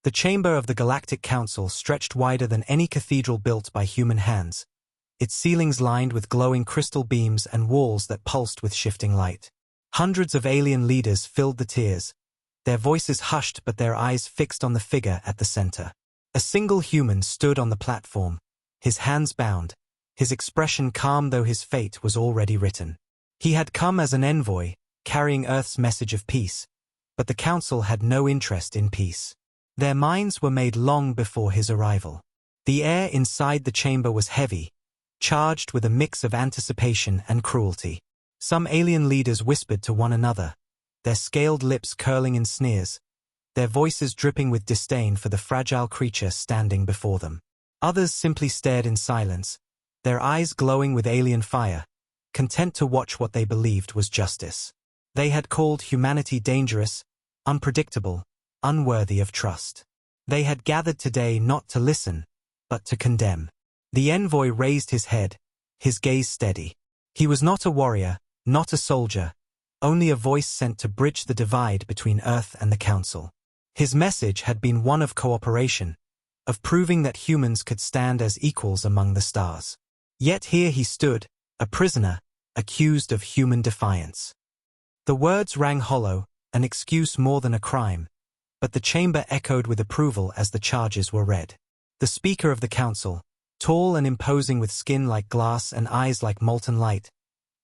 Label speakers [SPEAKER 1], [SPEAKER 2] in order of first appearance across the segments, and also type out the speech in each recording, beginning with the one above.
[SPEAKER 1] The chamber of the Galactic Council stretched wider than any cathedral built by human hands, its ceilings lined with glowing crystal beams and walls that pulsed with shifting light. Hundreds of alien leaders filled the tiers, their voices hushed but their eyes fixed on the figure at the center. A single human stood on the platform, his hands bound, his expression calm though his fate was already written. He had come as an envoy, carrying Earth's message of peace, but the Council had no interest in peace. Their minds were made long before his arrival. The air inside the chamber was heavy, charged with a mix of anticipation and cruelty. Some alien leaders whispered to one another, their scaled lips curling in sneers, their voices dripping with disdain for the fragile creature standing before them. Others simply stared in silence, their eyes glowing with alien fire, content to watch what they believed was justice. They had called humanity dangerous, unpredictable, unworthy of trust. They had gathered today not to listen, but to condemn. The envoy raised his head, his gaze steady. He was not a warrior, not a soldier, only a voice sent to bridge the divide between Earth and the Council. His message had been one of cooperation, of proving that humans could stand as equals among the stars. Yet here he stood, a prisoner, accused of human defiance. The words rang hollow, an excuse more than a crime, but the chamber echoed with approval as the charges were read. The Speaker of the Council, tall and imposing with skin like glass and eyes like molten light,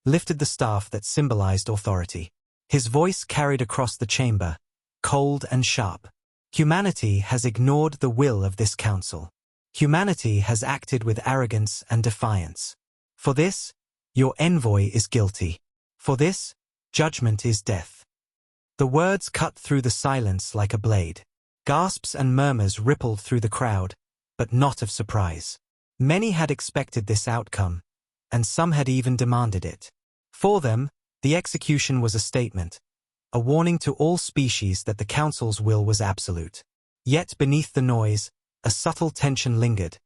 [SPEAKER 1] lifted the staff that symbolized authority. His voice carried across the chamber, cold and sharp. Humanity has ignored the will of this council. Humanity has acted with arrogance and defiance. For this, your envoy is guilty. For this, judgment is death. The words cut through the silence like a blade. Gasps and murmurs rippled through the crowd, but not of surprise. Many had expected this outcome, and some had even demanded it. For them, the execution was a statement, a warning to all species that the Council's will was absolute. Yet beneath the noise, a subtle tension lingered,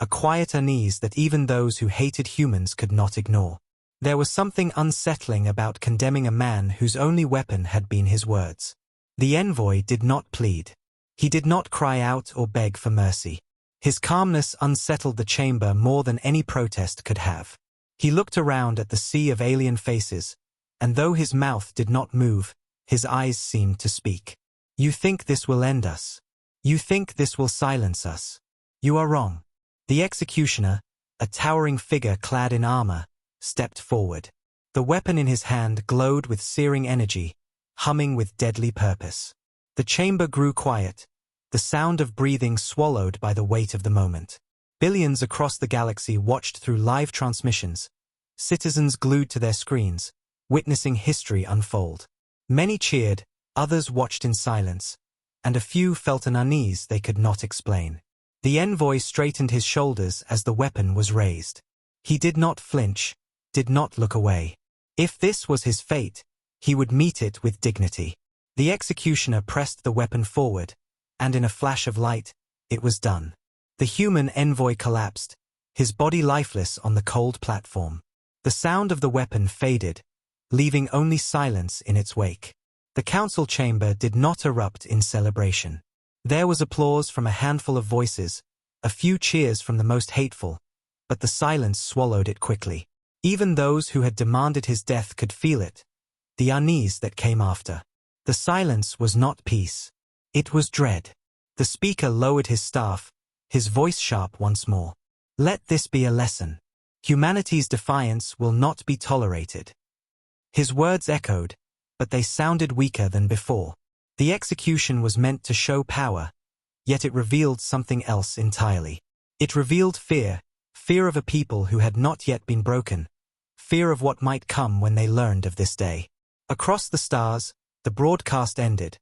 [SPEAKER 1] a quiet unease that even those who hated humans could not ignore. There was something unsettling about condemning a man whose only weapon had been his words. The envoy did not plead. He did not cry out or beg for mercy. His calmness unsettled the chamber more than any protest could have. He looked around at the sea of alien faces, and though his mouth did not move, his eyes seemed to speak. You think this will end us? You think this will silence us? You are wrong. The executioner, a towering figure clad in armor, stepped forward. The weapon in his hand glowed with searing energy, humming with deadly purpose. The chamber grew quiet, the sound of breathing swallowed by the weight of the moment. Billions across the galaxy watched through live transmissions, citizens glued to their screens, witnessing history unfold. Many cheered, others watched in silence, and a few felt an unease they could not explain. The envoy straightened his shoulders as the weapon was raised. He did not flinch, did not look away. If this was his fate, he would meet it with dignity. The executioner pressed the weapon forward, and in a flash of light, it was done. The human envoy collapsed, his body lifeless on the cold platform. The sound of the weapon faded, leaving only silence in its wake. The council chamber did not erupt in celebration. There was applause from a handful of voices, a few cheers from the most hateful, but the silence swallowed it quickly. Even those who had demanded his death could feel it, the unease that came after. The silence was not peace. It was dread. The speaker lowered his staff, his voice sharp once more. Let this be a lesson. Humanity's defiance will not be tolerated. His words echoed, but they sounded weaker than before. The execution was meant to show power, yet it revealed something else entirely. It revealed fear, fear of a people who had not yet been broken, fear of what might come when they learned of this day. Across the stars, the broadcast ended,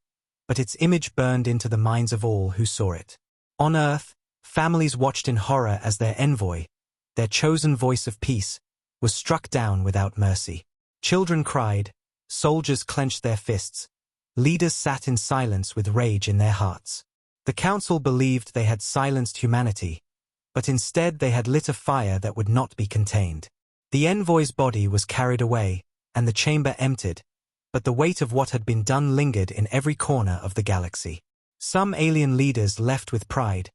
[SPEAKER 1] but its image burned into the minds of all who saw it. On Earth, families watched in horror as their envoy, their chosen voice of peace, was struck down without mercy. Children cried, soldiers clenched their fists, leaders sat in silence with rage in their hearts. The council believed they had silenced humanity, but instead they had lit a fire that would not be contained. The envoy's body was carried away, and the chamber emptied, but the weight of what had been done lingered in every corner of the galaxy. Some alien leaders left with pride,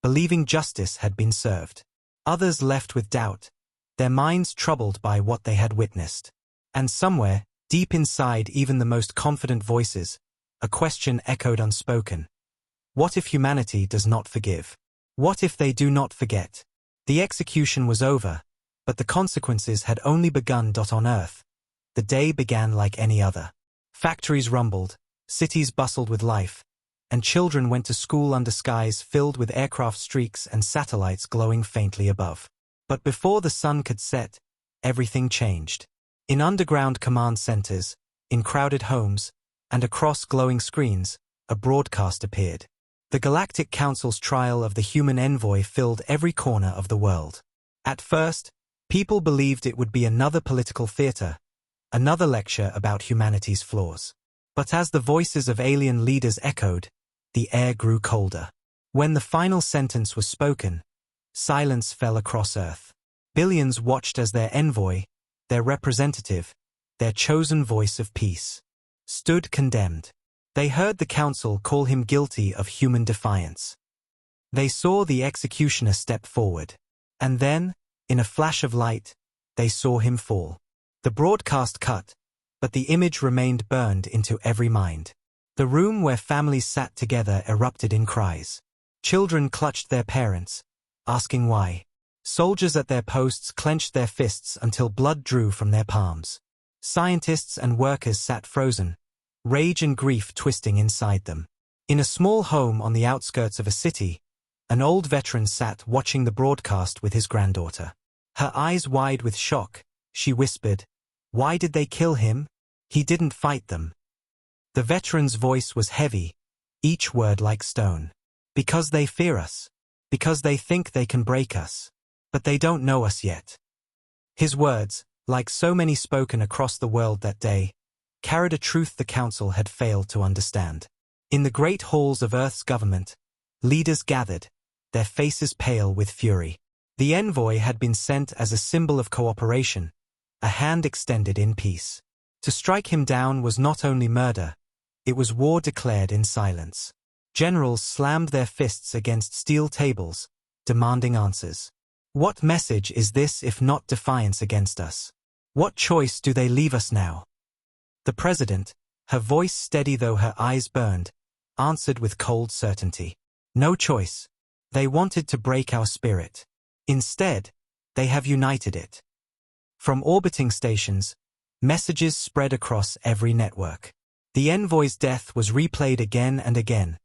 [SPEAKER 1] believing justice had been served. Others left with doubt, their minds troubled by what they had witnessed. And somewhere, deep inside even the most confident voices, a question echoed unspoken. What if humanity does not forgive? What if they do not forget? The execution was over, but the consequences had only begun. On Earth, the day began like any other. Factories rumbled, cities bustled with life, and children went to school under skies filled with aircraft streaks and satellites glowing faintly above. But before the sun could set, everything changed. In underground command centers, in crowded homes, and across glowing screens, a broadcast appeared. The Galactic Council's trial of the human Envoy filled every corner of the world. At first, people believed it would be another political theater, another lecture about humanity's flaws. But as the voices of alien leaders echoed, the air grew colder. When the final sentence was spoken, silence fell across Earth. Billions watched as their envoy, their representative, their chosen voice of peace, stood condemned. They heard the council call him guilty of human defiance. They saw the executioner step forward. And then, in a flash of light, they saw him fall. The broadcast cut, but the image remained burned into every mind. The room where families sat together erupted in cries. Children clutched their parents, asking why. Soldiers at their posts clenched their fists until blood drew from their palms. Scientists and workers sat frozen, rage and grief twisting inside them. In a small home on the outskirts of a city, an old veteran sat watching the broadcast with his granddaughter. Her eyes wide with shock, she whispered, "Why did they kill him? He didn't fight them." The veteran's voice was heavy, each word like stone. "Because they fear us. Because they think they can break us. But they don't know us yet." His words, like so many spoken across the world that day, carried a truth the council had failed to understand. In the great halls of Earth's government, leaders gathered, their faces pale with fury. The envoy had been sent as a symbol of cooperation, a hand extended in peace. To strike him down was not only murder, it was war declared in silence. Generals slammed their fists against steel tables, demanding answers. What message is this if not defiance against us? What choice do they leave us now? The president, her voice steady though her eyes burned, answered with cold certainty. No choice. They wanted to break our spirit. Instead, they have united it. From orbiting stations, messages spread across every network. The envoy's death was replayed again and again,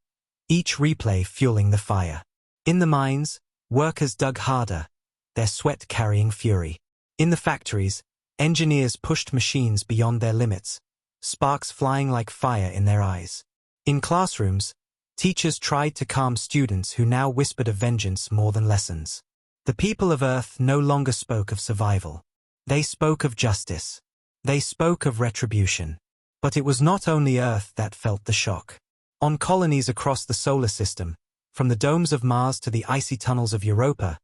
[SPEAKER 1] each replay fueling the fire. In the mines, workers dug harder, their sweat carrying fury. In the factories, engineers pushed machines beyond their limits, sparks flying like fire in their eyes. In classrooms, teachers tried to calm students who now whispered of vengeance more than lessons. The people of Earth no longer spoke of survival. They spoke of justice. They spoke of retribution. But it was not only Earth that felt the shock. On colonies across the solar system, from the domes of Mars to the icy tunnels of Europa,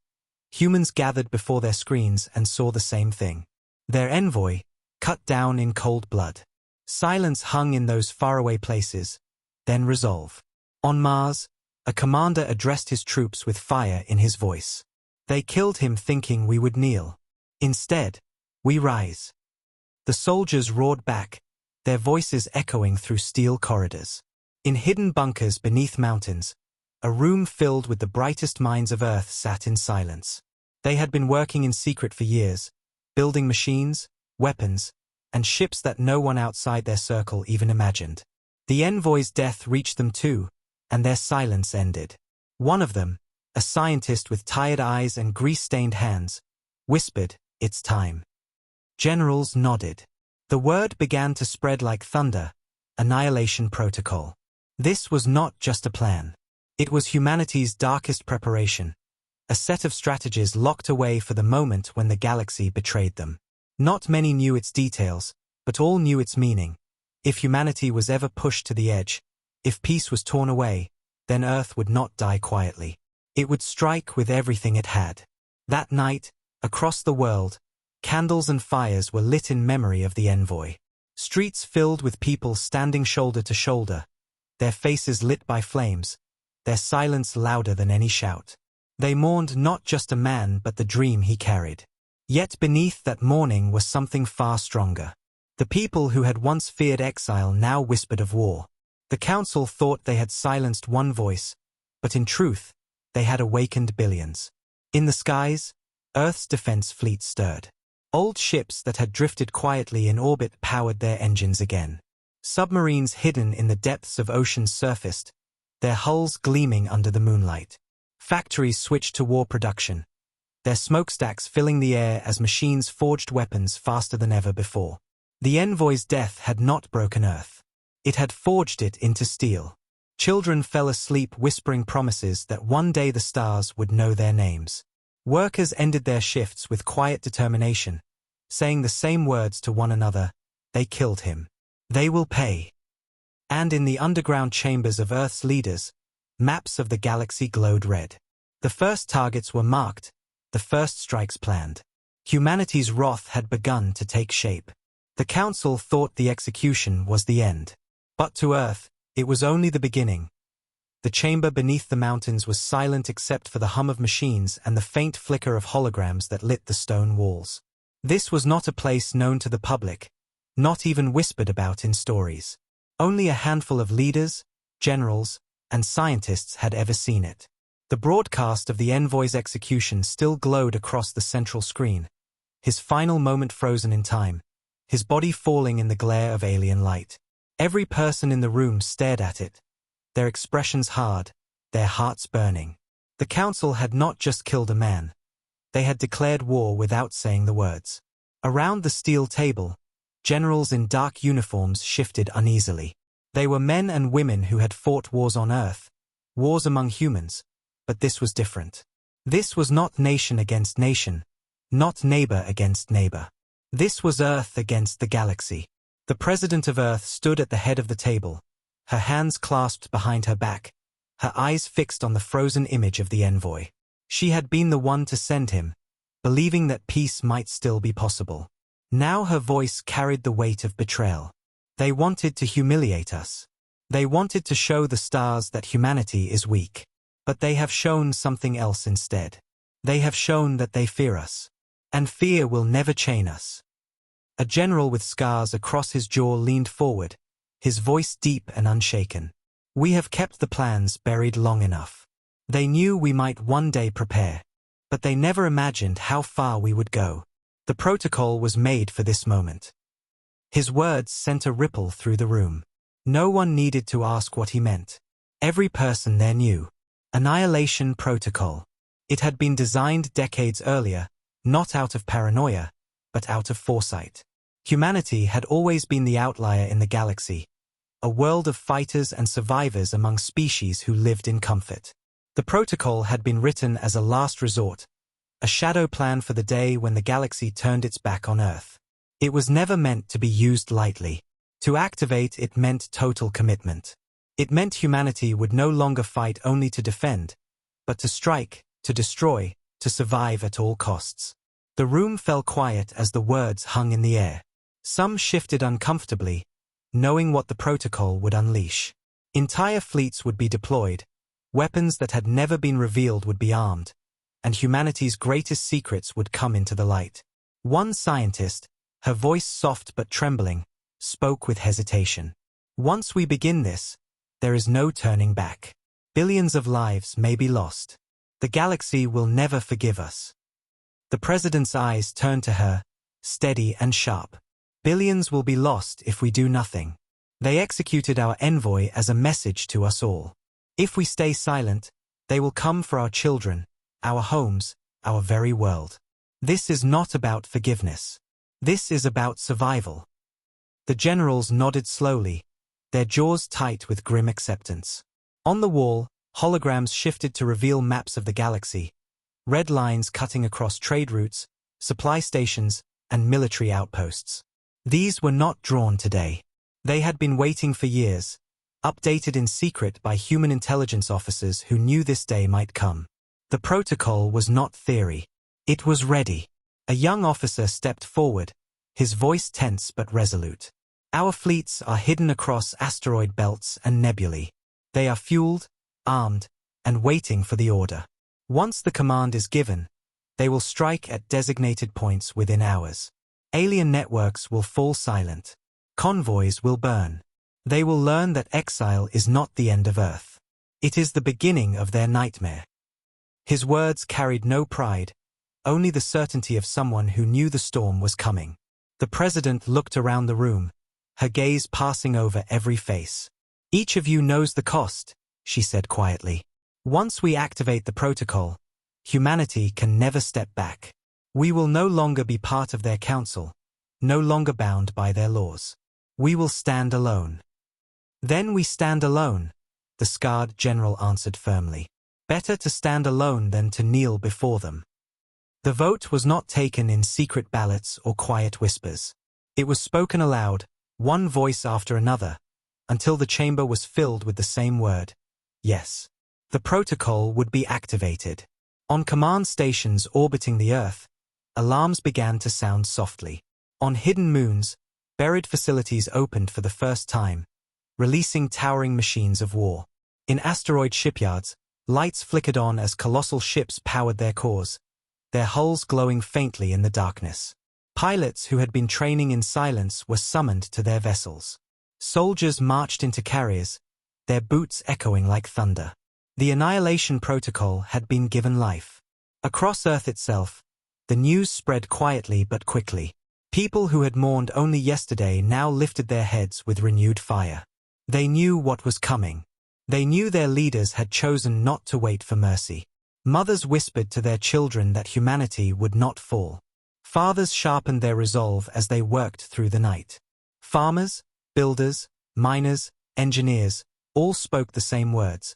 [SPEAKER 1] humans gathered before their screens and saw the same thing. Their envoy, cut down in cold blood. Silence hung in those faraway places, then resolve. On Mars, a commander addressed his troops with fire in his voice. They killed him thinking we would kneel. Instead, we rise. The soldiers roared back, their voices echoing through steel corridors. In hidden bunkers beneath mountains, a room filled with the brightest minds of Earth sat in silence. They had been working in secret for years, building machines, weapons, and ships that no one outside their circle even imagined. The envoy's death reached them too, and their silence ended. One of them, a scientist with tired eyes and grease-stained hands, whispered, "It's time." Generals nodded. The word began to spread like thunder, Annihilation Protocol. This was not just a plan. It was humanity's darkest preparation, a set of strategies locked away for the moment when the galaxy betrayed them. Not many knew its details, but all knew its meaning. If humanity was ever pushed to the edge, if peace was torn away, then Earth would not die quietly. It would strike with everything it had. That night, across the world, candles and fires were lit in memory of the envoy. Streets filled with people standing shoulder to shoulder, their faces lit by flames, their silence louder than any shout. They mourned not just a man but the dream he carried. Yet beneath that mourning was something far stronger. The people who had once feared exile now whispered of war. The council thought they had silenced one voice, but in truth, they had awakened billions. In the skies, Earth's defense fleet stirred. Old ships that had drifted quietly in orbit powered their engines again. Submarines hidden in the depths of oceans surfaced, their hulls gleaming under the moonlight. Factories switched to war production, their smokestacks filling the air as machines forged weapons faster than ever before. The Envoy's death had not broken Earth. It had forged it into steel. Children fell asleep whispering promises that one day the stars would know their names. Workers ended their shifts with quiet determination, saying the same words to one another, "They killed him. They will pay." And in the underground chambers of Earth's leaders, maps of the galaxy glowed red. The first targets were marked, the first strikes planned. Humanity's wrath had begun to take shape. The Council thought the execution was the end. But to Earth, it was only the beginning. The chamber beneath the mountains was silent except for the hum of machines and the faint flicker of holograms that lit the stone walls. This was not a place known to the public, not even whispered about in stories. Only a handful of leaders, generals, and scientists had ever seen it. The broadcast of the Envoy's execution still glowed across the central screen, his final moment frozen in time, his body falling in the glare of alien light. Every person in the room stared at it, their expressions hard, their hearts burning. The Council had not just killed a man. They had declared war without saying the words. Around the steel table, generals in dark uniforms shifted uneasily. They were men and women who had fought wars on Earth, wars among humans, but this was different. This was not nation against nation, not neighbor against neighbor. This was Earth against the galaxy. The President of Earth stood at the head of the table, her hands clasped behind her back, her eyes fixed on the frozen image of the Envoy. She had been the one to send him, believing that peace might still be possible. Now her voice carried the weight of betrayal. They wanted to humiliate us. They wanted to show the stars that humanity is weak. But they have shown something else instead. They have shown that they fear us. And fear will never chain us. A general with scars across his jaw leaned forward, his voice deep and unshaken. "We have kept the plans buried long enough. They knew we might one day prepare. But they never imagined how far we would go. The protocol was made for this moment." His words sent a ripple through the room. No one needed to ask what he meant. Every person there knew. Annihilation Protocol. It had been designed decades earlier, not out of paranoia, but out of foresight. Humanity had always been the outlier in the galaxy, a world of fighters and survivors among species who lived in comfort. The protocol had been written as a last resort, a shadow plan for the day when the galaxy turned its back on Earth. It was never meant to be used lightly. To activate it meant total commitment. It meant humanity would no longer fight only to defend, but to strike, to destroy, to survive at all costs. The room fell quiet as the words hung in the air. Some shifted uncomfortably, knowing what the protocol would unleash. Entire fleets would be deployed, weapons that had never been revealed would be armed, and humanity's greatest secrets would come into the light. One scientist, her voice soft but trembling, spoke with hesitation. "Once we begin this, there is no turning back. Billions of lives may be lost. The galaxy will never forgive us." The President's eyes turned to her, steady and sharp. "Billions will be lost if we do nothing. They executed our Envoy as a message to us all. If we stay silent, they will come for our children, our homes, our very world. This is not about forgiveness. This is about survival." The generals nodded slowly, their jaws tight with grim acceptance. On the wall, holograms shifted to reveal maps of the galaxy, red lines cutting across trade routes, supply stations, and military outposts. These were not drawn today. They had been waiting for years, updated in secret by human intelligence officers who knew this day might come. The protocol was not theory. It was ready. A young officer stepped forward, his voice tense but resolute. Our fleets are hidden across asteroid belts and nebulae. They are fueled, armed, and waiting for the order. Once the command is given, they will strike at designated points within hours. Alien networks will fall silent. Convoys will burn. They will learn that exile is not the end of Earth. It is the beginning of their nightmare. His words carried no pride, only the certainty of someone who knew the storm was coming. The president looked around the room, her gaze passing over every face. "Each of you knows the cost," she said quietly. "Once we activate the protocol, humanity can never step back. We will no longer be part of their council, no longer bound by their laws. We will stand alone." "Then we stand alone," the scarred general answered firmly. "Better to stand alone than to kneel before them." The vote was not taken in secret ballots or quiet whispers. It was spoken aloud, one voice after another, until the chamber was filled with the same word: yes. The protocol would be activated. On command stations orbiting the Earth, alarms began to sound softly. On hidden moons, buried facilities opened for the first time, releasing towering machines of war. In asteroid shipyards, lights flickered on as colossal ships powered their cores, their hulls glowing faintly in the darkness. Pilots who had been training in silence were summoned to their vessels. Soldiers marched into carriers, their boots echoing like thunder. The Annihilation protocol had been given life. Across Earth itself, the news spread quietly but quickly. People who had mourned only yesterday now lifted their heads with renewed fire. They knew what was coming. They knew their leaders had chosen not to wait for mercy. Mothers whispered to their children that humanity would not fall. Fathers sharpened their resolve as they worked through the night. Farmers, builders, miners, engineers, all spoke the same words.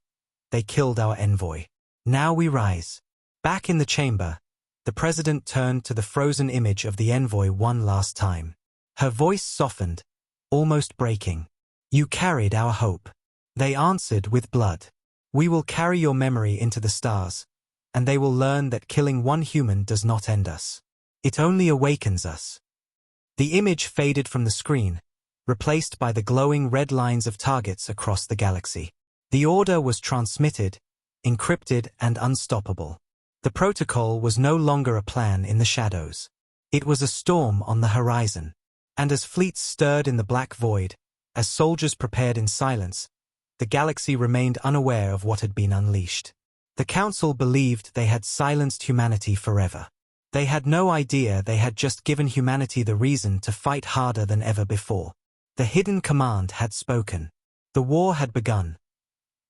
[SPEAKER 1] They killed our envoy. Now we rise. Back in the chamber, the president turned to the frozen image of the envoy one last time. Her voice softened, almost breaking. "You carried our hope." They answered with blood. "We will carry your memory into the stars, and they will learn that killing one human does not end us. It only awakens us." The image faded from the screen, replaced by the glowing red lines of targets across the galaxy. The order was transmitted, encrypted and unstoppable. The protocol was no longer a plan in the shadows. It was a storm on the horizon. And as fleets stirred in the black void, as soldiers prepared in silence, the galaxy remained unaware of what had been unleashed. The Council believed they had silenced humanity forever. They had no idea they had just given humanity the reason to fight harder than ever before. The hidden command had spoken. The war had begun.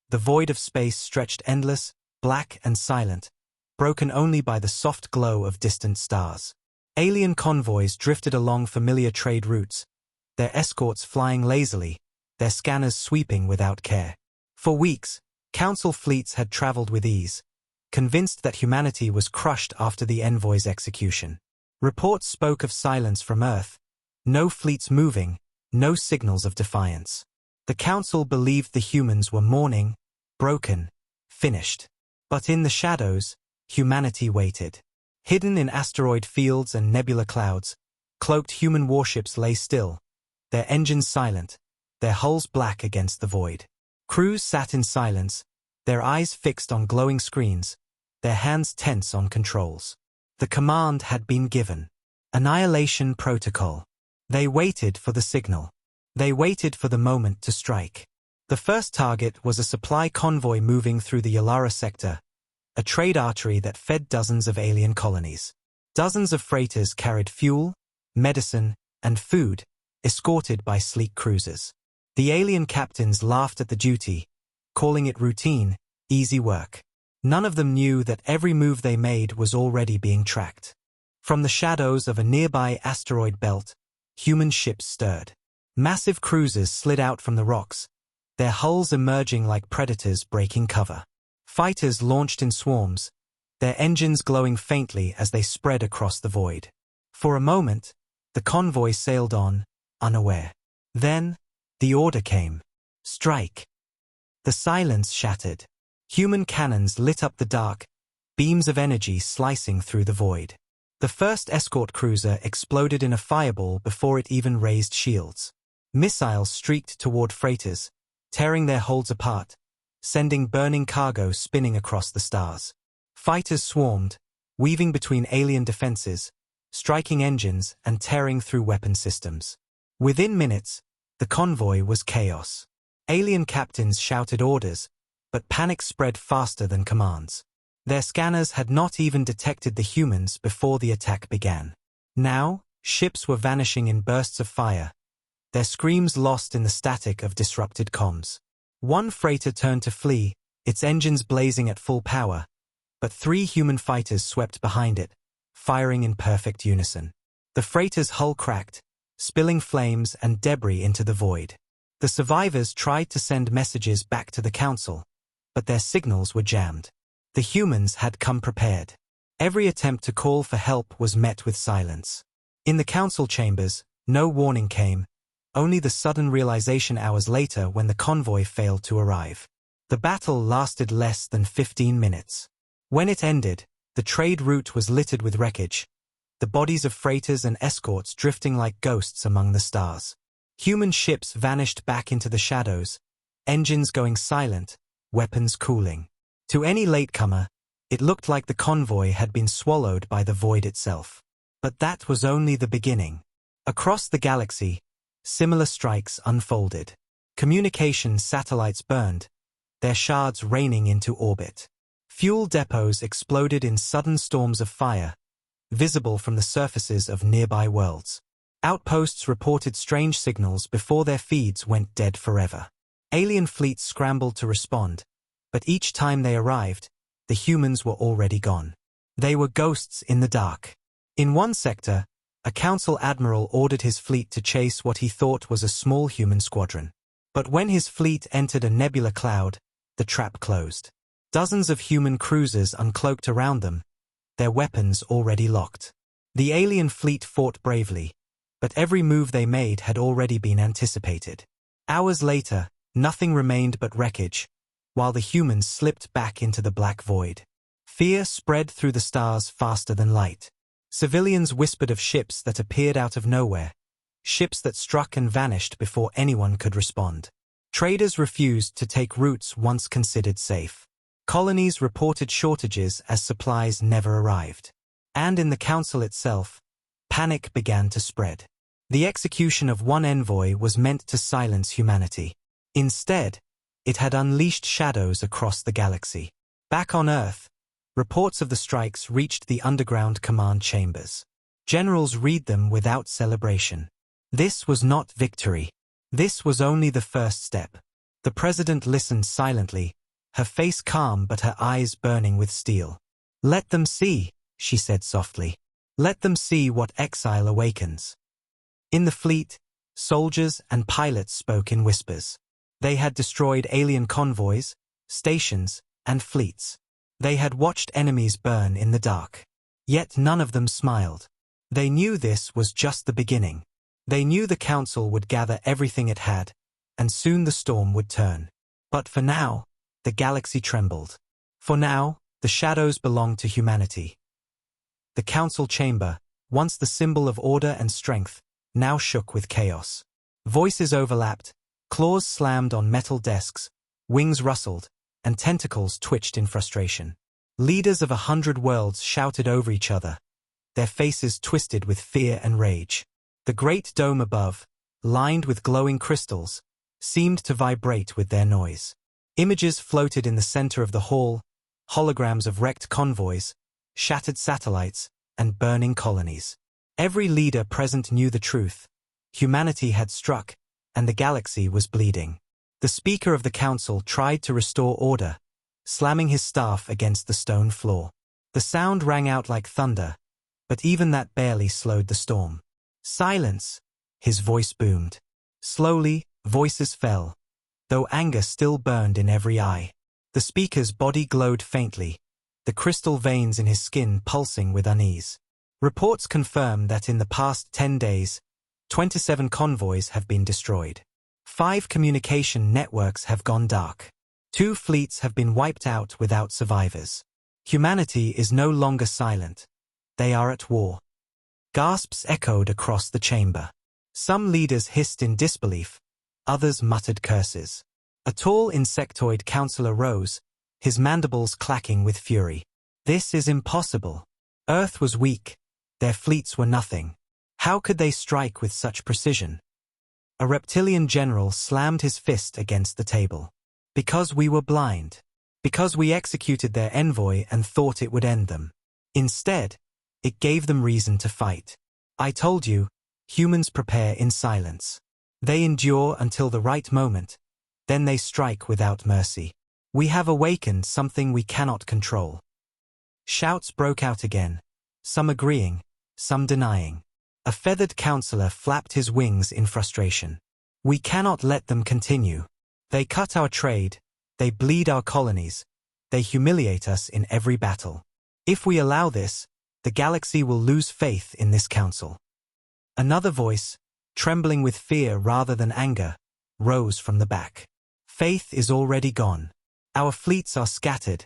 [SPEAKER 1] The void of space stretched endless, black and silent, broken only by the soft glow of distant stars. Alien convoys drifted along familiar trade routes, their escorts flying lazily, their scanners sweeping without care. For weeks, Council fleets had traveled with ease, convinced that humanity was crushed after the Envoy's execution. Reports spoke of silence from Earth, no fleets moving, no signals of defiance. The Council believed the humans were mourning, broken, finished. But in the shadows, humanity waited. Hidden in asteroid fields and nebula clouds, cloaked human warships lay still, their engines silent, their hulls black against the void. Crews sat in silence, their eyes fixed on glowing screens, their hands tense on controls. The command had been given. Annihilation protocol. They waited for the signal. They waited for the moment to strike. The first target was a supply convoy moving through the Yalara sector, a trade artery that fed dozens of alien colonies. Dozens of freighters carried fuel, medicine, and food, escorted by sleek cruisers. The alien captains laughed at the duty, calling it routine, easy work. None of them knew that every move they made was already being tracked. From the shadows of a nearby asteroid belt, human ships stirred. Massive cruisers slid out from the rocks, their hulls emerging like predators breaking cover. Fighters launched in swarms, their engines glowing faintly as they spread across the void. For a moment, the convoy sailed on, unaware. Then, the order came. Strike. The silence shattered. Human cannons lit up the dark, beams of energy slicing through the void. The first escort cruiser exploded in a fireball before it even raised shields. Missiles streaked toward freighters, tearing their holds apart, sending burning cargo spinning across the stars. Fighters swarmed, weaving between alien defenses, striking engines and tearing through weapon systems. Within minutes, the convoy was chaos. Alien captains shouted orders, but panic spread faster than commands. Their scanners had not even detected the humans before the attack began. Now, ships were vanishing in bursts of fire, their screams lost in the static of disrupted comms. One freighter turned to flee, its engines blazing at full power, but 3 human fighters swept behind it, firing in perfect unison. The freighter's hull cracked, spilling flames and debris into the void. The survivors tried to send messages back to the Council, but their signals were jammed. The humans had come prepared. Every attempt to call for help was met with silence. In the Council chambers, no warning came, only the sudden realization hours later when the convoy failed to arrive. The battle lasted less than 15 minutes. When it ended, the trade route was littered with wreckage, the bodies of freighters and escorts drifting like ghosts among the stars. Human ships vanished back into the shadows, engines going silent, weapons cooling. To any latecomer, it looked like the convoy had been swallowed by the void itself. But that was only the beginning. Across the galaxy, similar strikes unfolded. Communication satellites burned, their shards raining into orbit. Fuel depots exploded in sudden storms of fire, visible from the surfaces of nearby worlds. Outposts reported strange signals before their feeds went dead forever. Alien fleets scrambled to respond, but each time they arrived, the humans were already gone. They were ghosts in the dark. In one sector, a council admiral ordered his fleet to chase what he thought was a small human squadron. But when his fleet entered a nebula cloud, the trap closed. Dozens of human cruisers uncloaked around them, their weapons already locked. The alien fleet fought bravely, but every move they made had already been anticipated. Hours later, nothing remained but wreckage, while the humans slipped back into the black void. Fear spread through the stars faster than light. Civilians whispered of ships that appeared out of nowhere, ships that struck and vanished before anyone could respond. Traders refused to take routes once considered safe. Colonies reported shortages as supplies never arrived. And in the council itself, panic began to spread. The execution of one envoy was meant to silence humanity. Instead, it had unleashed shadows across the galaxy. Back on Earth, reports of the strikes reached the underground command chambers. Generals read them without celebration. This was not victory. This was only the first step. The president listened silently, her face calm but her eyes burning with steel. "Let them see," she said softly. "Let them see what exile awakens." In the fleet, soldiers and pilots spoke in whispers. They had destroyed alien convoys, stations, and fleets. They had watched enemies burn in the dark. Yet none of them smiled. They knew this was just the beginning. They knew the council would gather everything it had, and soon the storm would turn. But for now, the galaxy trembled. For now, the shadows belonged to humanity. The council chamber, once the symbol of order and strength, now shook with chaos. Voices overlapped, claws slammed on metal desks, wings rustled, and tentacles twitched in frustration. Leaders of 100 worlds shouted over each other, their faces twisted with fear and rage. The great dome above, lined with glowing crystals, seemed to vibrate with their noise. Images floated in the center of the hall, holograms of wrecked convoys, shattered satellites, and burning colonies. Every leader present knew the truth. Humanity had struck, and the galaxy was bleeding. The Speaker of the Council tried to restore order, slamming his staff against the stone floor. The sound rang out like thunder, but even that barely slowed the storm. "Silence!" his voice boomed. Slowly, voices fell, though anger still burned in every eye. The speaker's body glowed faintly, the crystal veins in his skin pulsing with unease. Reports confirm that in the past 10 days, 27 convoys have been destroyed. 5 communication networks have gone dark. 2 fleets have been wiped out without survivors. Humanity is no longer silent. They are at war. Gasps echoed across the chamber. Some leaders hissed in disbelief, others muttered curses. A tall insectoid counselor rose, his mandibles clacking with fury. This is impossible. Earth was weak. Their fleets were nothing. How could they strike with such precision? A reptilian general slammed his fist against the table. Because we were blind. Because we executed their envoy and thought it would end them. Instead, it gave them reason to fight. I told you, humans prepare in silence. They endure until the right moment, then they strike without mercy. We have awakened something we cannot control. Shouts broke out again, some agreeing, some denying. A feathered counselor flapped his wings in frustration. We cannot let them continue. They cut our trade, they bleed our colonies, they humiliate us in every battle. If we allow this, the galaxy will lose faith in this council. Another voice, trembling with fear rather than anger, rose from the back. Faith is already gone. Our fleets are scattered.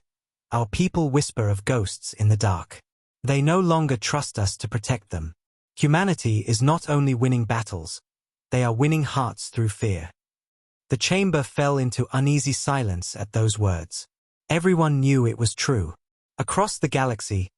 [SPEAKER 1] Our people whisper of ghosts in the dark. They no longer trust us to protect them. Humanity is not only winning battles, they are winning hearts through fear. The chamber fell into uneasy silence at those words. Everyone knew it was true. Across the galaxy,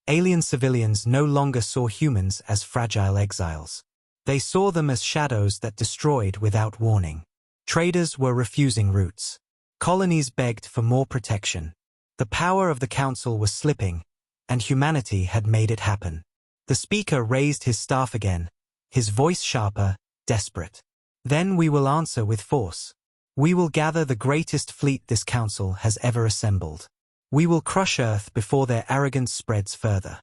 [SPEAKER 1] alien civilians no longer saw humans as fragile exiles. They saw them as shadows that destroyed without warning. Traders were refusing routes. Colonies begged for more protection. The power of the council was slipping, and humanity had made it happen. The speaker raised his staff again, his voice sharper, desperate. Then we will answer with force. We will gather the greatest fleet this council has ever assembled. We will crush Earth before their arrogance spreads further.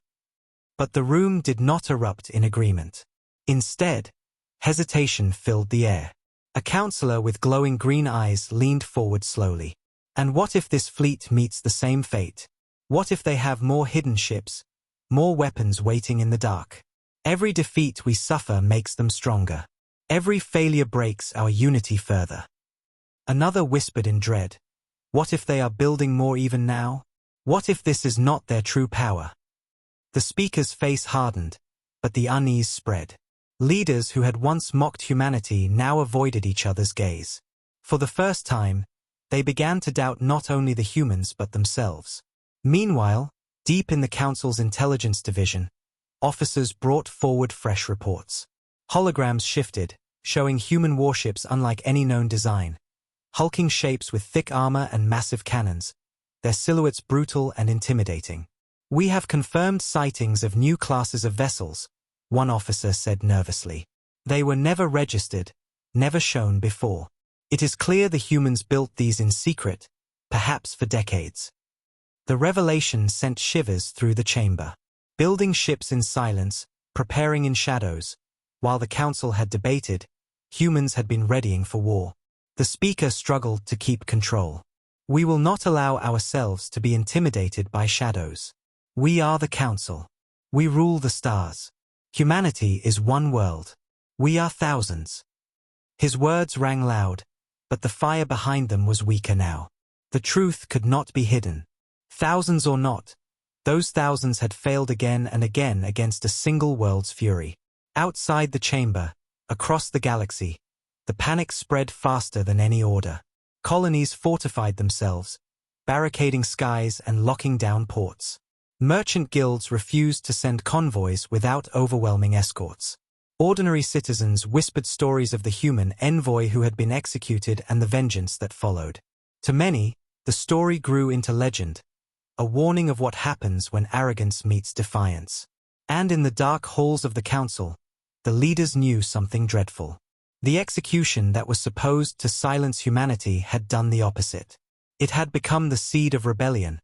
[SPEAKER 1] But the room did not erupt in agreement. Instead, hesitation filled the air. A counselor with glowing green eyes leaned forward slowly. And what if this fleet meets the same fate? What if they have more hidden ships, more weapons waiting in the dark? Every defeat we suffer makes them stronger. Every failure breaks our unity further. Another whispered in dread. What if they are building more even now? What if this is not their true power? The speaker's face hardened, but the unease spread. Leaders who had once mocked humanity now avoided each other's gaze. For the first time, they began to doubt not only the humans but themselves. Meanwhile, deep in the Council's intelligence division, officers brought forward fresh reports. Holograms shifted, showing human warships unlike any known design. Hulking shapes with thick armor and massive cannons, their silhouettes brutal and intimidating. We have confirmed sightings of new classes of vessels, one officer said nervously. They were never registered, never shown before. It is clear the humans built these in secret, perhaps for decades. The revelation sent shivers through the chamber. Building ships in silence, preparing in shadows. While the council had debated, humans had been readying for war. The speaker struggled to keep control. We will not allow ourselves to be intimidated by shadows. We are the council. We rule the stars. Humanity is one world. We are thousands. His words rang loud, but the fire behind them was weaker now. The truth could not be hidden. Thousands or not, those thousands had failed again and again against a single world's fury. Outside the chamber, across the galaxy, the panic spread faster than any order. Colonies fortified themselves, barricading skies and locking down ports. Merchant guilds refused to send convoys without overwhelming escorts. Ordinary citizens whispered stories of the human envoy who had been executed and the vengeance that followed. To many, the story grew into legend, a warning of what happens when arrogance meets defiance. And in the dark halls of the council, the leaders knew something dreadful. The execution that was supposed to silence humanity had done the opposite. It had become the seed of rebellion,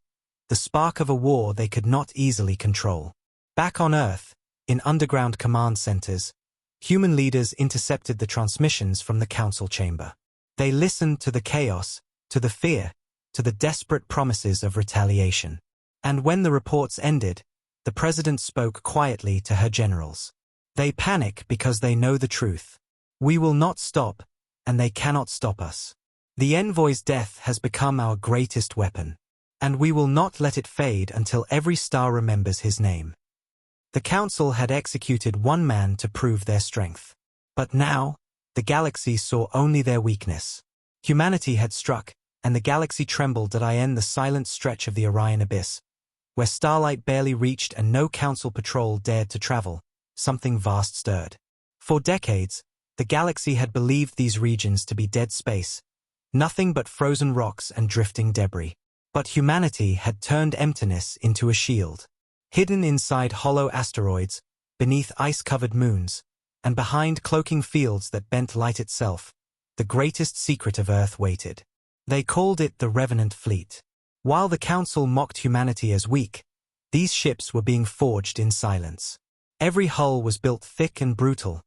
[SPEAKER 1] the spark of a war they could not easily control. Back on Earth, in underground command centers, human leaders intercepted the transmissions from the council chamber. They listened to the chaos, to the fear, to the desperate promises of retaliation. And when the reports ended, the president spoke quietly to her generals. They panic because they know the truth. We will not stop, and they cannot stop us. The envoy's death has become our greatest weapon, and we will not let it fade until every star remembers his name. The council had executed one man to prove their strength. But now, the galaxy saw only their weakness. Humanity had struck, and the galaxy trembled at the silent stretch of the Orion abyss, where starlight barely reached and no council patrol dared to travel. Something vast stirred. For decades, the galaxy had believed these regions to be dead space, nothing but frozen rocks and drifting debris. But humanity had turned emptiness into a shield. Hidden inside hollow asteroids, beneath ice-covered moons, and behind cloaking fields that bent light itself, the greatest secret of Earth waited. They called it the Revenant Fleet. While the Council mocked humanity as weak, these ships were being forged in silence. Every hull was built thick and brutal,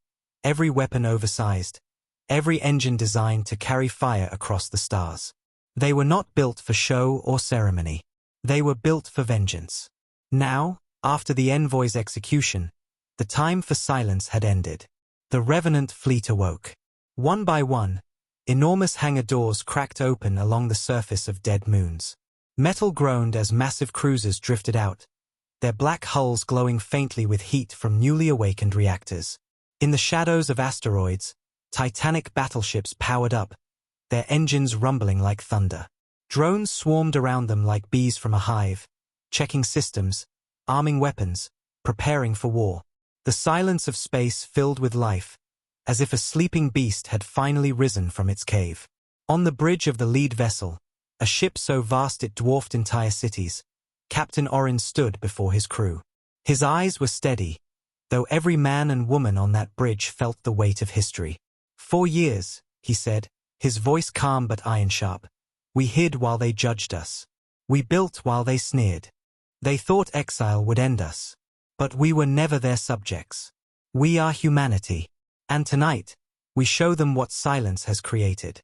[SPEAKER 1] every weapon oversized, every engine designed to carry fire across the stars. They were not built for show or ceremony. They were built for vengeance. Now, after the Envoy's execution, the time for silence had ended. The Revenant Fleet awoke. One by one, enormous hangar doors cracked open along the surface of dead moons. Metal groaned as massive cruisers drifted out, their black hulls glowing faintly with heat from newly awakened reactors. In the shadows of asteroids, titanic battleships powered up, their engines rumbling like thunder. Drones swarmed around them like bees from a hive, checking systems, arming weapons, preparing for war. The silence of space filled with life, as if a sleeping beast had finally risen from its cave. On the bridge of the lead vessel, a ship so vast it dwarfed entire cities, Captain Orin stood before his crew. His eyes were steady, though every man and woman on that bridge felt the weight of history. 4 years, he said, his voice calm but iron-sharp. We hid while they judged us. We built while they sneered. They thought exile would end us. But we were never their subjects. We are humanity. And tonight, we show them what silence has created.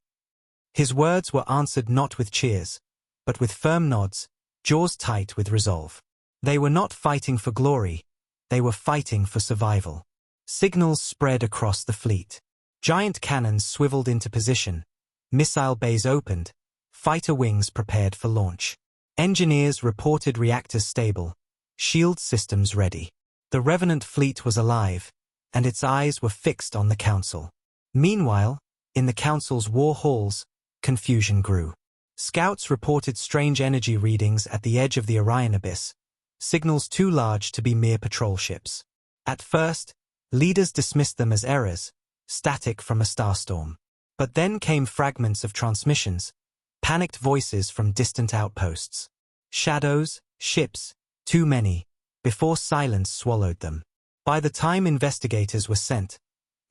[SPEAKER 1] His words were answered not with cheers, but with firm nods, jaws tight with resolve. They were not fighting for glory, they were fighting for survival. Signals spread across the fleet. Giant cannons swiveled into position, missile bays opened, fighter wings prepared for launch. Engineers reported reactors stable, shield systems ready. The Revenant Fleet was alive, and its eyes were fixed on the Council. Meanwhile, in the Council's war halls, confusion grew. Scouts reported strange energy readings at the edge of the Orion abyss, signals too large to be mere patrol ships. At first, leaders dismissed them as errors, static from a starstorm. But then came fragments of transmissions, panicked voices from distant outposts. Shadows, ships, too many, before silence swallowed them. By the time investigators were sent,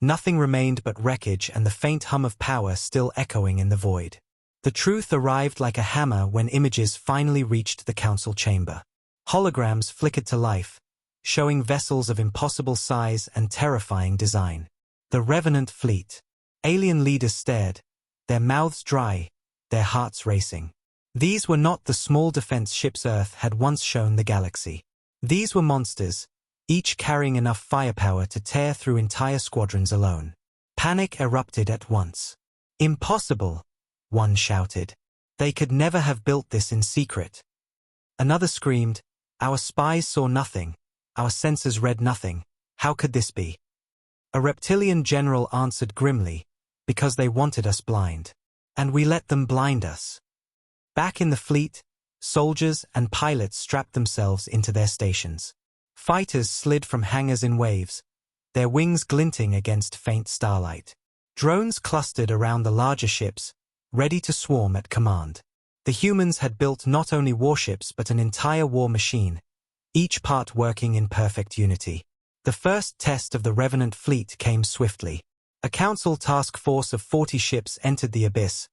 [SPEAKER 1] nothing remained but wreckage and the faint hum of power still echoing in the void. The truth arrived like a hammer when images finally reached the Council chamber. Holograms flickered to life, showing vessels of impossible size and terrifying design. The Revenant Fleet. Alien leaders stared, their mouths dry, their hearts racing. These were not the small defense ships Earth had once shown the galaxy. These were monsters, each carrying enough firepower to tear through entire squadrons alone. Panic erupted at once. Impossible, one shouted. They could never have built this in secret. Another screamed, our spies saw nothing, our sensors read nothing, how could this be? A reptilian general answered grimly, because they wanted us blind. And we let them blind us. Back in the fleet, soldiers and pilots strapped themselves into their stations. Fighters slid from hangars in waves, their wings glinting against faint starlight. Drones clustered around the larger ships, ready to swarm at command. The humans had built not only warships but an entire war machine, each part working in perfect unity. The first test of the Revenant Fleet came swiftly. A Council task force of 40 ships entered the abyss,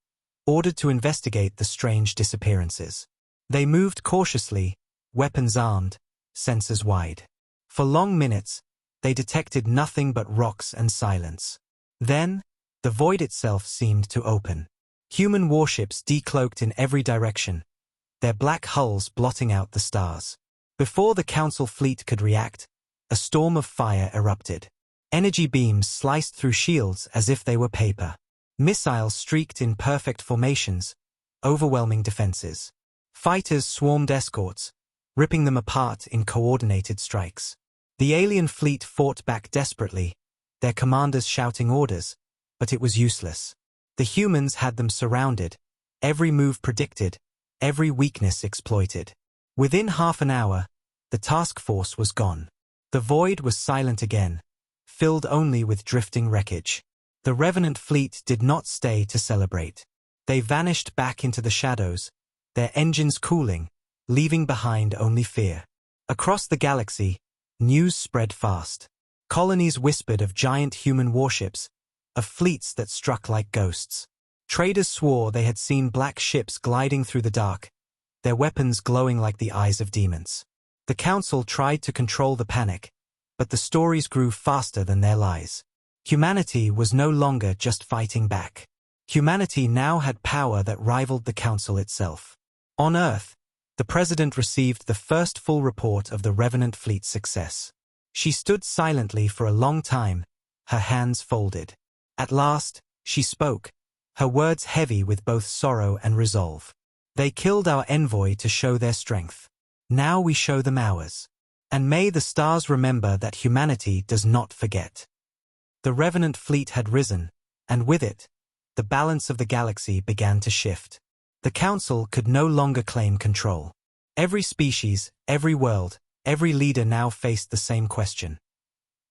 [SPEAKER 1] ordered to investigate the strange disappearances. They moved cautiously, weapons armed, sensors wide. For long minutes, they detected nothing but rocks and silence. Then, the void itself seemed to open. Human warships decloaked in every direction, their black hulls blotting out the stars. Before the Council fleet could react, a storm of fire erupted. Energy beams sliced through shields as if they were paper. Missiles streaked in perfect formations, overwhelming defenses. Fighters swarmed escorts, ripping them apart in coordinated strikes. The alien fleet fought back desperately, their commanders shouting orders, but it was useless. The humans had them surrounded, every move predicted, every weakness exploited. Within half an hour, the task force was gone. The void was silent again, filled only with drifting wreckage. The Revenant fleet did not stay to celebrate. They vanished back into the shadows, their engines cooling, leaving behind only fear. Across the galaxy, news spread fast. Colonies whispered of giant human warships, of fleets that struck like ghosts. Traders swore they had seen black ships gliding through the dark, their weapons glowing like the eyes of demons. The Council tried to control the panic, but the stories grew faster than their lies. Humanity was no longer just fighting back. Humanity now had power that rivaled the Council itself. On Earth, the President received the first full report of the Revenant fleet's success. She stood silently for a long time, her hands folded. At last, she spoke, her words heavy with both sorrow and resolve. They killed our envoy to show their strength. Now we show them ours. And may the stars remember that humanity does not forget. The Revenant fleet had risen, and with it, the balance of the galaxy began to shift. The Council could no longer claim control. Every species, every world, every leader now faced the same question.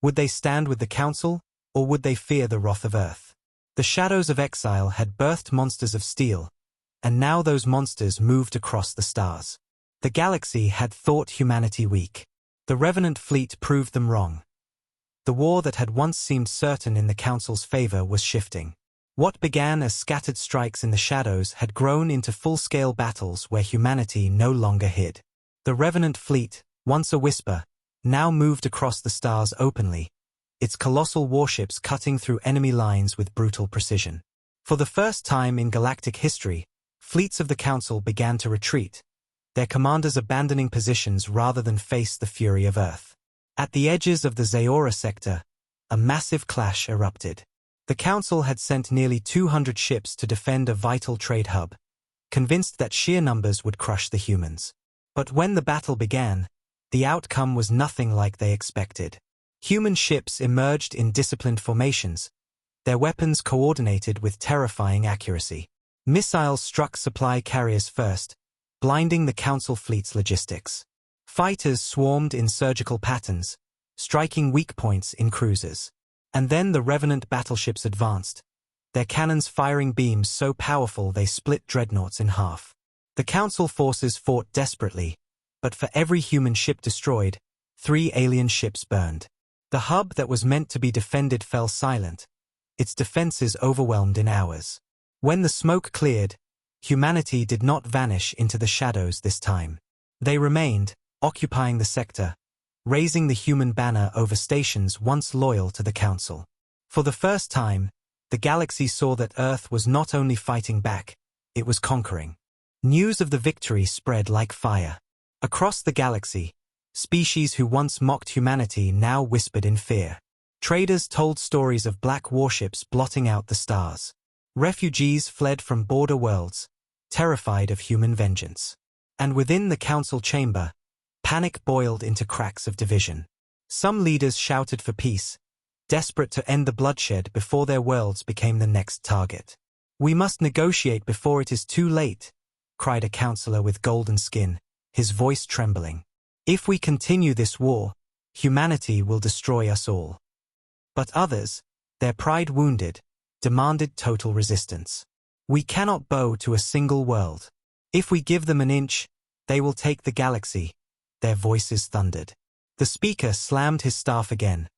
[SPEAKER 1] Would they stand with the Council, or would they fear the wrath of Earth? The shadows of exile had birthed monsters of steel, and now those monsters moved across the stars. The galaxy had thought humanity weak. The Revenant fleet proved them wrong. The war that had once seemed certain in the Council's favor was shifting. What began as scattered strikes in the shadows had grown into full-scale battles where humanity no longer hid. The Revenant fleet, once a whisper, now moved across the stars openly, its colossal warships cutting through enemy lines with brutal precision. For the first time in galactic history, fleets of the Council began to retreat, their commanders abandoning positions rather than face the fury of Earth. At the edges of the Zaora sector, a massive clash erupted. The Council had sent nearly 200 ships to defend a vital trade hub, convinced that sheer numbers would crush the humans. But when the battle began, the outcome was nothing like they expected. Human ships emerged in disciplined formations, their weapons coordinated with terrifying accuracy. Missiles struck supply carriers first, blinding the Council fleet's logistics. Fighters swarmed in surgical patterns, striking weak points in cruisers. And then the Revenant battleships advanced, their cannons firing beams so powerful they split dreadnoughts in half. The Council forces fought desperately, but for every human ship destroyed, 3 alien ships burned. The hub that was meant to be defended fell silent, its defenses overwhelmed in hours. When the smoke cleared, humanity did not vanish into the shadows this time. They remained, occupying the sector, raising the human banner over stations once loyal to the Council. For the first time, the galaxy saw that Earth was not only fighting back, it was conquering. News of the victory spread like fire. Across the galaxy, species who once mocked humanity now whispered in fear. Traders told stories of black warships blotting out the stars. Refugees fled from border worlds, terrified of human vengeance. And within the Council chamber, panic boiled into cracks of division. Some leaders shouted for peace, desperate to end the bloodshed before their worlds became the next target. "We must negotiate before it is too late," cried a counselor with golden skin, his voice trembling. "If we continue this war, humanity will destroy us all." But others, their pride wounded, demanded total resistance. "We cannot bow to a single world. If we give them an inch, they will take the galaxy," their voices thundered. The speaker slammed his staff again,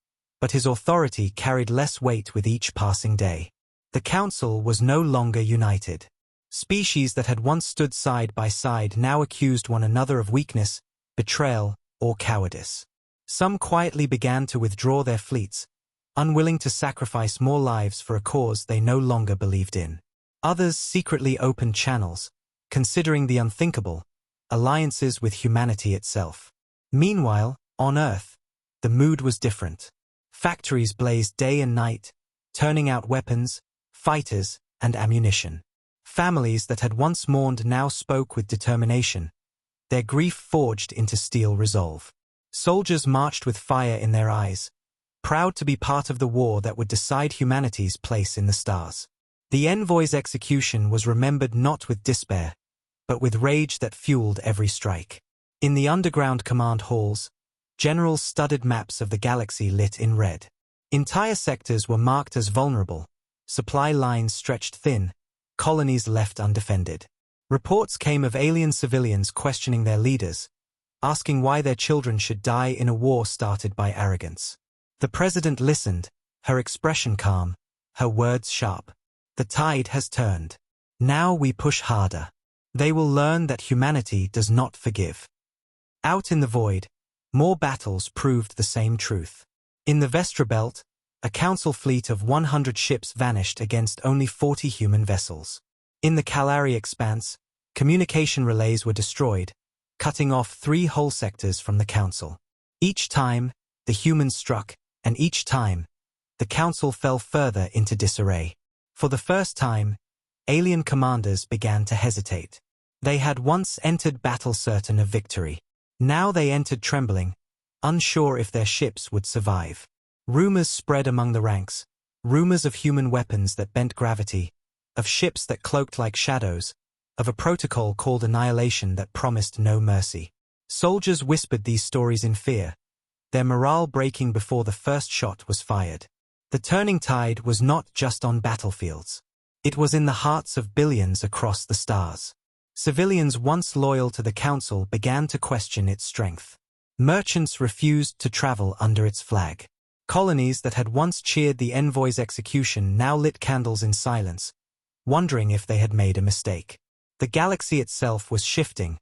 [SPEAKER 1] but his authority carried less weight with each passing day. The Council was no longer united. Species that had once stood side by side now accused one another of weakness, betrayal, or cowardice. Some quietly began to withdraw their fleets, unwilling to sacrifice more lives for a cause they no longer believed in. Others secretly opened channels, considering the unthinkable, alliances with humanity itself. Meanwhile, on Earth, the mood was different. Factories blazed day and night, turning out weapons, fighters, and ammunition. Families that had once mourned now spoke with determination, their grief forged into steel resolve. Soldiers marched with fire in their eyes, proud to be part of the war that would decide humanity's place in the stars. The Envoy's execution was remembered not with despair, but with rage that fueled every strike. In the underground command halls, generals studied maps of the galaxy lit in red. Entire sectors were marked as vulnerable, supply lines stretched thin, colonies left undefended. Reports came of alien civilians questioning their leaders, asking why their children should die in a war started by arrogance. The president listened, her expression calm, her words sharp. The tide has turned. Now we push harder. They will learn that humanity does not forgive. Out in the void, more battles proved the same truth. In the Vestra Belt, a council fleet of 100 ships vanished against only 40 human vessels. In the Kalari expanse, communication relays were destroyed, cutting off 3 whole sectors from the council. Each time, the humans struck, and each time, the council fell further into disarray. For the first time, alien commanders began to hesitate. They had once entered battle certain of victory. Now they entered trembling, unsure if their ships would survive. Rumors spread among the ranks, rumors of human weapons that bent gravity, of ships that cloaked like shadows, of a protocol called Annihilation that promised no mercy. Soldiers whispered these stories in fear, their morale breaking before the first shot was fired. The turning tide was not just on battlefields. It was in the hearts of billions across the stars. Civilians once loyal to the council began to question its strength. Merchants refused to travel under its flag. Colonies that had once cheered the Envoy's execution now lit candles in silence, wondering if they had made a mistake. The galaxy itself was shifting,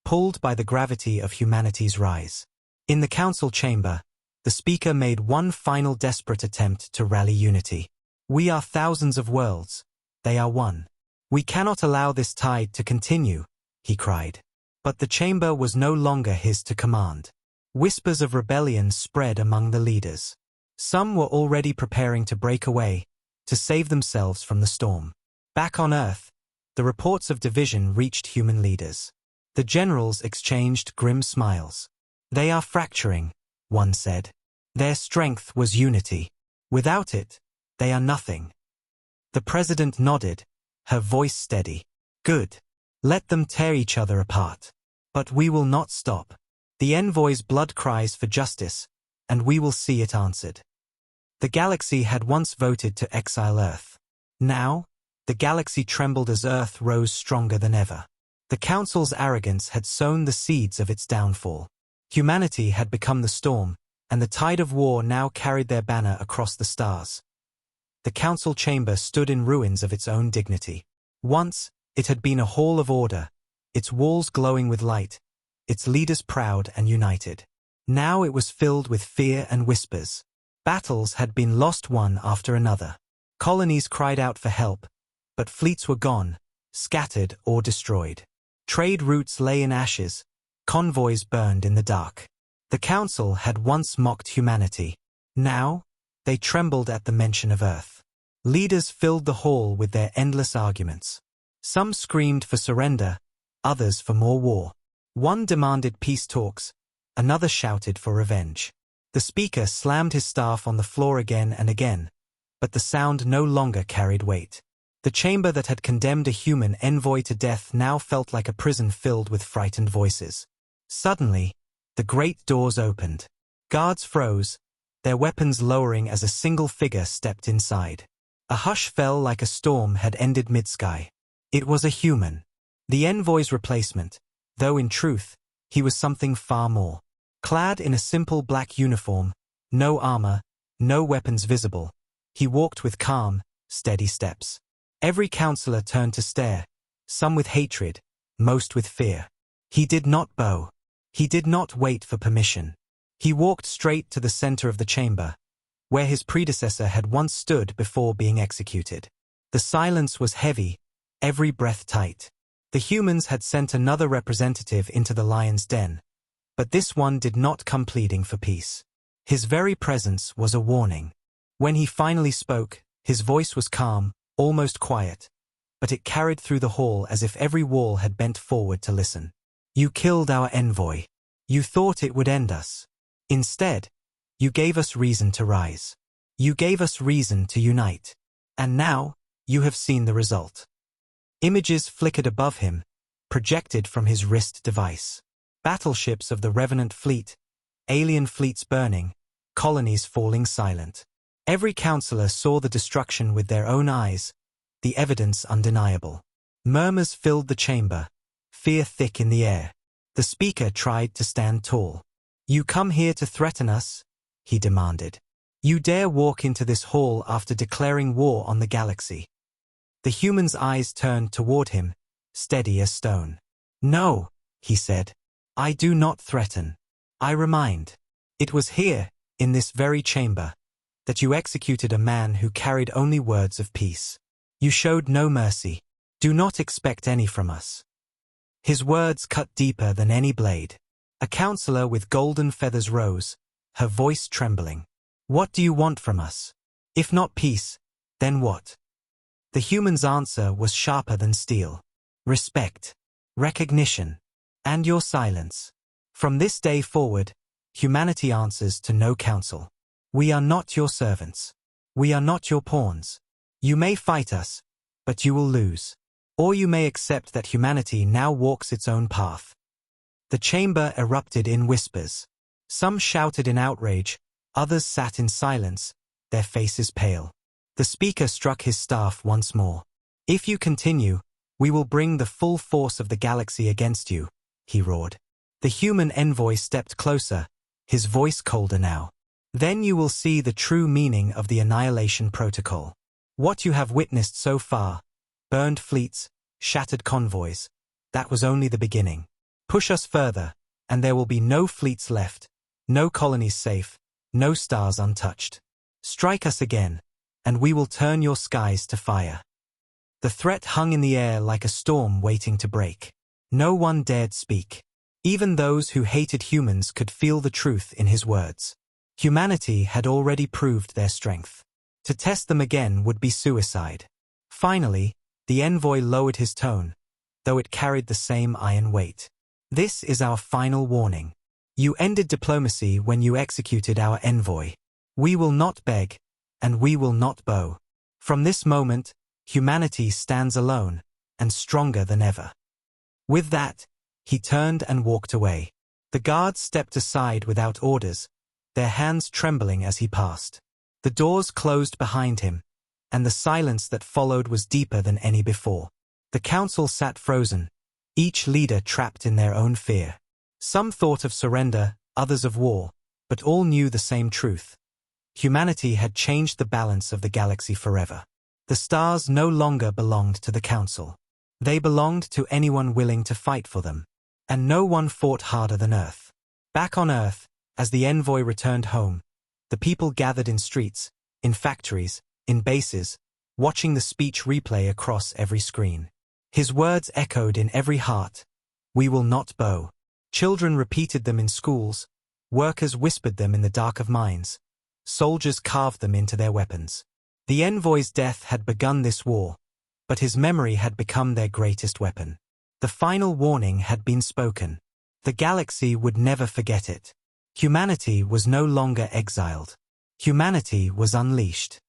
[SPEAKER 1] pulled by the gravity of humanity's rise. In the council chamber, the speaker made one final desperate attempt to rally unity. We are thousands of worlds. They are one. We cannot allow this tide to continue, he cried. But the chamber was no longer his to command. Whispers of rebellion spread among the leaders. Some were already preparing to break away, to save themselves from the storm. Back on Earth, the reports of division reached human leaders. The generals exchanged grim smiles. They are fracturing, one said. Their strength was unity. Without it, they are nothing. The president nodded, her voice steady. Good. Let them tear each other apart. But we will not stop. The Envoy's blood cries for justice, and we will see it answered. The galaxy had once voted to exile Earth. Now, the galaxy trembled as Earth rose stronger than ever. The Council's arrogance had sown the seeds of its downfall. Humanity had become the storm, and the tide of war now carried their banner across the stars. The council chamber stood in ruins of its own dignity. Once, it had been a hall of order, its walls glowing with light, its leaders proud and united. Now it was filled with fear and whispers. Battles had been lost one after another. Colonies cried out for help, but fleets were gone, scattered or destroyed. Trade routes lay in ashes, convoys burned in the dark. The council had once mocked humanity. Now, they trembled at the mention of Earth. Leaders filled the hall with their endless arguments. Some screamed for surrender, others for more war. One demanded peace talks, another shouted for revenge. The speaker slammed his staff on the floor again and again, but the sound no longer carried weight. The chamber that had condemned a human envoy to death now felt like a prison filled with frightened voices. Suddenly, the great doors opened. Guards froze, their weapons lowering as a single figure stepped inside. A hush fell like a storm had ended mid-sky. It was a human. The envoy's replacement, though in truth, he was something far more. Clad in a simple black uniform, no armor, no weapons visible, he walked with calm, steady steps. Every counselor turned to stare, some with hatred, most with fear. He did not bow. He did not wait for permission. He walked straight to the center of the chamber, where his predecessor had once stood before being executed. The silence was heavy, every breath tight. The humans had sent another representative into the lion's den, but this one did not come pleading for peace. His very presence was a warning. When he finally spoke, his voice was calm, almost quiet, but it carried through the hall as if every wall had bent forward to listen. You killed our envoy. You thought it would end us. Instead, You gave us reason to rise. You gave us reason to unite. And now, you have seen the result. Images flickered above him, projected from his wrist device. Battleships of the Revenant fleet, alien fleets burning, colonies falling silent. Every counselor saw the destruction with their own eyes, the evidence undeniable. Murmurs filled the chamber, fear thick in the air. The speaker tried to stand tall. You come here to threaten us? He demanded. You dare walk into this hall after declaring war on the galaxy? The human's eyes turned toward him, steady as stone. No, he said. I do not threaten. I remind. It was here, in this very chamber, that you executed a man who carried only words of peace. You showed no mercy. Do not expect any from us. His words cut deeper than any blade. A counselor with golden feathers rose, her voice trembling. What do you want from us? If not peace, then what? The human's answer was sharper than steel. Respect, recognition, and your silence. From this day forward, humanity answers to no counsel. We are not your servants. We are not your pawns. You may fight us, but you will lose. Or you may accept that humanity now walks its own path. The chamber erupted in whispers. Some shouted in outrage, others sat in silence, their faces pale. The speaker struck his staff once more. If you continue, we will bring the full force of the galaxy against you, he roared. The human envoy stepped closer, his voice colder now. Then you will see the true meaning of the Annihilation Protocol. What you have witnessed so far, burned fleets, shattered convoys, that was only the beginning. Push us further, and there will be no fleets left, no colonies safe, no stars untouched. Strike us again, and we will turn your skies to fire. The threat hung in the air like a storm waiting to break. No one dared speak. Even those who hated humans could feel the truth in his words. Humanity had already proved their strength. To test them again would be suicide. Finally, the envoy lowered his tone, though it carried the same iron weight. This is our final warning. You ended diplomacy when you executed our envoy. We will not beg, and we will not bow. From this moment, humanity stands alone, and stronger than ever. With that, he turned and walked away. The guards stepped aside without orders, their hands trembling as he passed. The doors closed behind him, and the silence that followed was deeper than any before. The council sat frozen, each leader trapped in their own fear. Some thought of surrender, others of war, but all knew the same truth. Humanity had changed the balance of the galaxy forever. The stars no longer belonged to the council. They belonged to anyone willing to fight for them. And no one fought harder than Earth. Back on Earth, as the envoy returned home, the people gathered in streets, in factories, in bases, watching the speech replay across every screen. His words echoed in every heart. We will not bow. Children repeated them in schools, workers whispered them in the dark of mines, soldiers carved them into their weapons. The envoy's death had begun this war, but his memory had become their greatest weapon. The final warning had been spoken. The galaxy would never forget it. Humanity was no longer exiled. Humanity was unleashed.